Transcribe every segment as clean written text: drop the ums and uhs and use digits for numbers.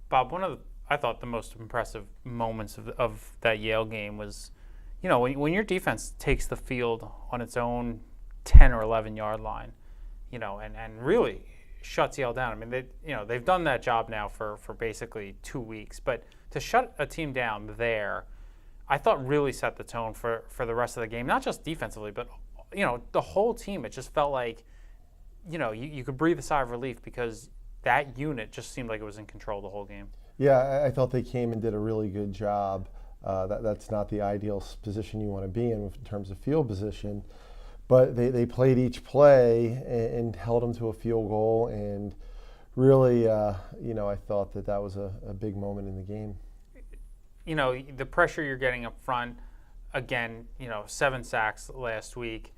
Bob, I thought the most impressive moments of that Yale game was, when your defense takes the field on its own 10 or 11 yard line, and really shuts Yale down. I mean, they've done that job now for basically 2 weeks, but to shut a team down there, I thought really set the tone for the rest of the game, not just defensively, but the whole team. It just felt like, you could breathe a sigh of relief because that unit just seemed like it was in control the whole game. Yeah, I thought they came and did a really good job. That's not the ideal position you want to be in terms of field position, but they played each play and held them to a field goal, and really, I thought that was a big moment in the game. The pressure you're getting up front, again, 7 sacks last week.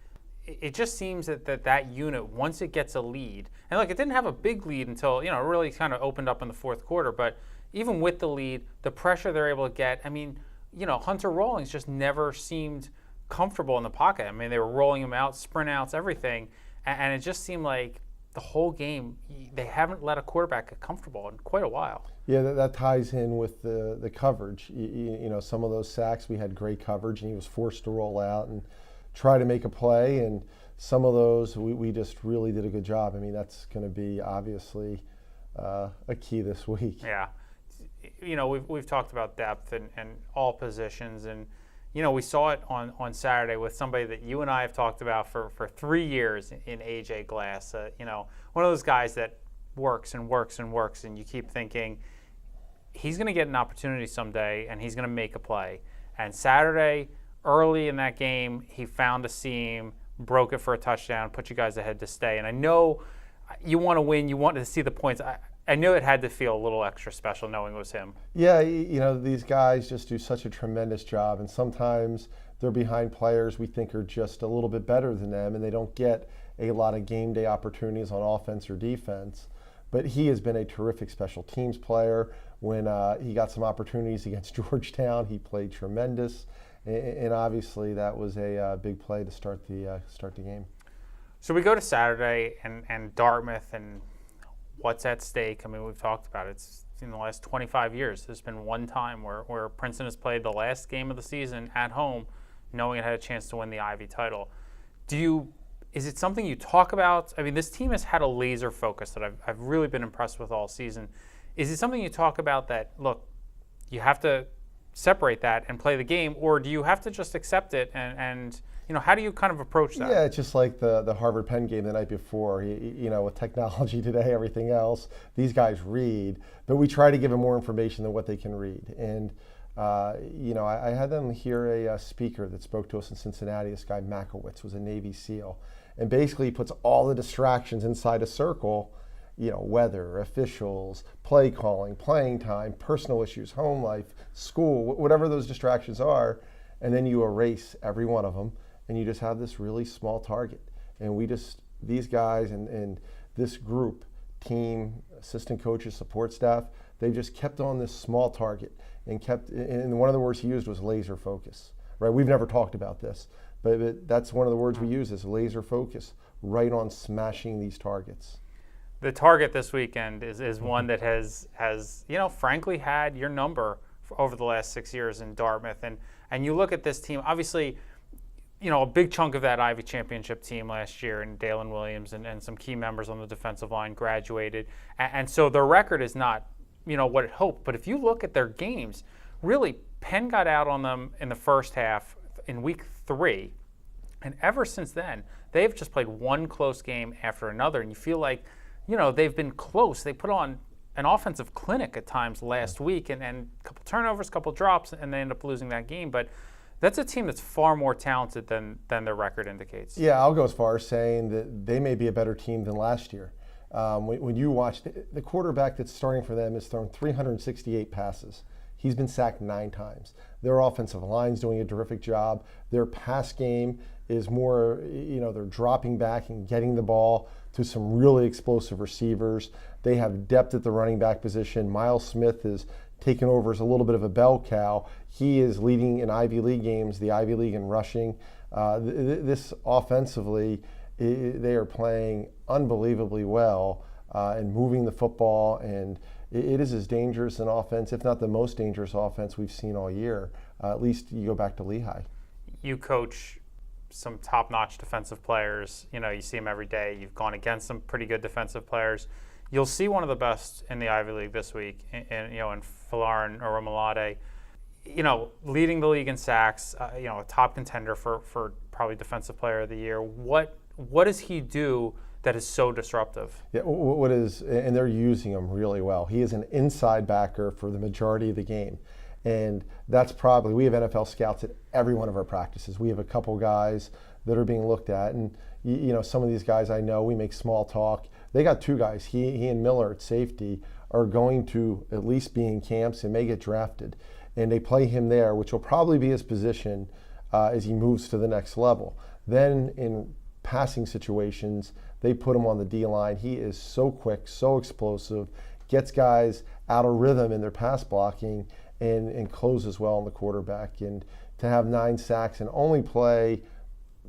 It just seems that unit, once it gets a lead, and it didn't have a big lead until, it really kind of opened up in the fourth quarter, but even with the lead, the pressure they're able to get, I mean, Hunter Rawlings just never seemed comfortable in the pocket. I mean, they were rolling him out, sprint outs, everything, and it just seemed like the whole game, they haven't let a quarterback get comfortable in quite a while. Yeah, that ties in with the coverage. Some of those sacks, we had great coverage, and he was forced to roll out and try to make a play, and some of those we just really did a good job. I mean, that's going to be obviously a key this week. Yeah. We've talked about depth and all positions, and we saw it on Saturday with somebody that you and I have talked about for 3 years in AJ Glass. One of those guys that works and works and works, and you keep thinking he's going to get an opportunity someday and he's going to make a play. And Saturday, early in that game, he found a seam, broke it for a touchdown, put you guys ahead to stay. And I know you want to win, you want to see the points. I knew it had to feel a little extra special knowing it was him. Yeah, these guys just do such a tremendous job, and sometimes they're behind players we think are just a little bit better than them, and they don't get a lot of game day opportunities on offense or defense. But he has been a terrific special teams player. When he got some opportunities against Georgetown, he played tremendous, and obviously that was a big play to start the game. So we go to Saturday and Dartmouth, and what's at stake? I mean, we've talked about it. It's in the last 25 years. There's been one time where Princeton has played the last game of the season at home, knowing it had a chance to win the Ivy title. Is it something you talk about? I mean, this team has had a laser focus that I've really been impressed with all season. Is it something you talk about that, look, you have to separate that and play the game, or do you have to just accept it and how do you kind of approach that? Yeah, it's just like the Harvard-Penn game the night before. With technology today, everything else, these guys read, but we try to give them more information than what they can read. And, I had them hear a speaker that spoke to us in Cincinnati. This guy, Makowitz, was a Navy SEAL. And basically he puts all the distractions inside a circle, weather, officials, play calling, playing time, personal issues, home life, school, whatever those distractions are, and then you erase every one of them. And you just have this really small target. And these guys and this group, team, assistant coaches, support staff, they just kept on this small target and one of the words he used was laser focus, right? We've never talked about this, but that's one of the words we use is laser focus, right on smashing these targets. The target this weekend is one that has frankly had your number over the last 6 years in Dartmouth. And you look at this team, obviously, a big chunk of that Ivy championship team last year, and Dalen Williams and some key members on the defensive line graduated. And so their record is not, what it hoped. But if you look at their games, really, Penn got out on them in the first half in week 3. And ever since then, they've just played one close game after another. And you feel like, they've been close. They put on an offensive clinic at times last week and a couple turnovers, a couple drops, and they end up losing that game. But that's a team that's far more talented than their record indicates. Yeah, I'll go as far as saying that they may be a better team than last year. When you watch the quarterback that's starting for them has thrown 368 passes. He's been sacked 9 times. Their offensive line's doing a terrific job. Their pass game is more, they're dropping back and getting the ball to some really explosive receivers. They have depth at the running back position. Miles Smith is taken over as a little bit of a bell cow. He is leading in Ivy League games, the Ivy League in rushing. This offensively, they are playing unbelievably well and moving the football. And it is as dangerous an offense, if not the most dangerous offense we've seen all year. At least you go back to Lehigh. You coach some top-notch defensive players. You see them every day. You've gone against some pretty good defensive players. You'll see one of the best in the Ivy League this week, in Falarin Oromalade, leading the league in sacks, a top contender for probably Defensive Player of the Year. What does he do that is so disruptive? Yeah, and they're using him really well. He is an inside backer for the majority of the game. And that's probably, we have NFL scouts at every one of our practices. We have a couple guys that are being looked at. And, some of these guys I know, we make small talk. They got two guys, he and Miller at safety, are going to at least be in camps and may get drafted. And they play him there, which will probably be his position as he moves to the next level. Then in passing situations, they put him on the D-line. He is so quick, so explosive, gets guys out of rhythm in their pass blocking, and closes well on the quarterback. And to have 9 sacks and only play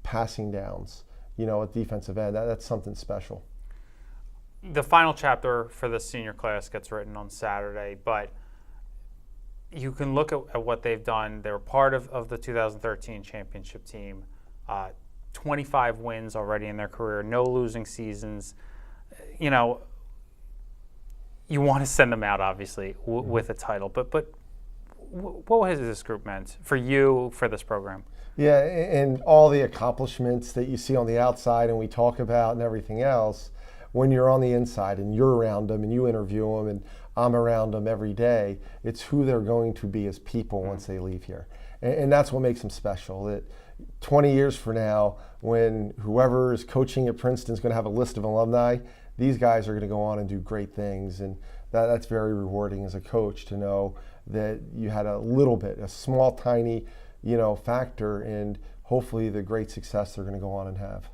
passing downs, at defensive end, that's something special. The final chapter for the senior class gets written on Saturday, but you can look at what they've done. They were part of the 2013 championship team. 25 wins already in their career, no losing seasons. You want to send them out, obviously, with a title. But what has this group meant for you, for this program? Yeah, and all the accomplishments that you see on the outside and we talk about and everything else, when you're on the inside and you're around them and you interview them and I'm around them every day, it's who they're going to be as people once they leave here. And that's what makes them special. That 20 years from now, when whoever is coaching at Princeton is going to have a list of alumni, these guys are going to go on and do great things. And that's very rewarding as a coach to know that you had a little bit, a small, tiny, factor in hopefully the great success they're going to go on and have.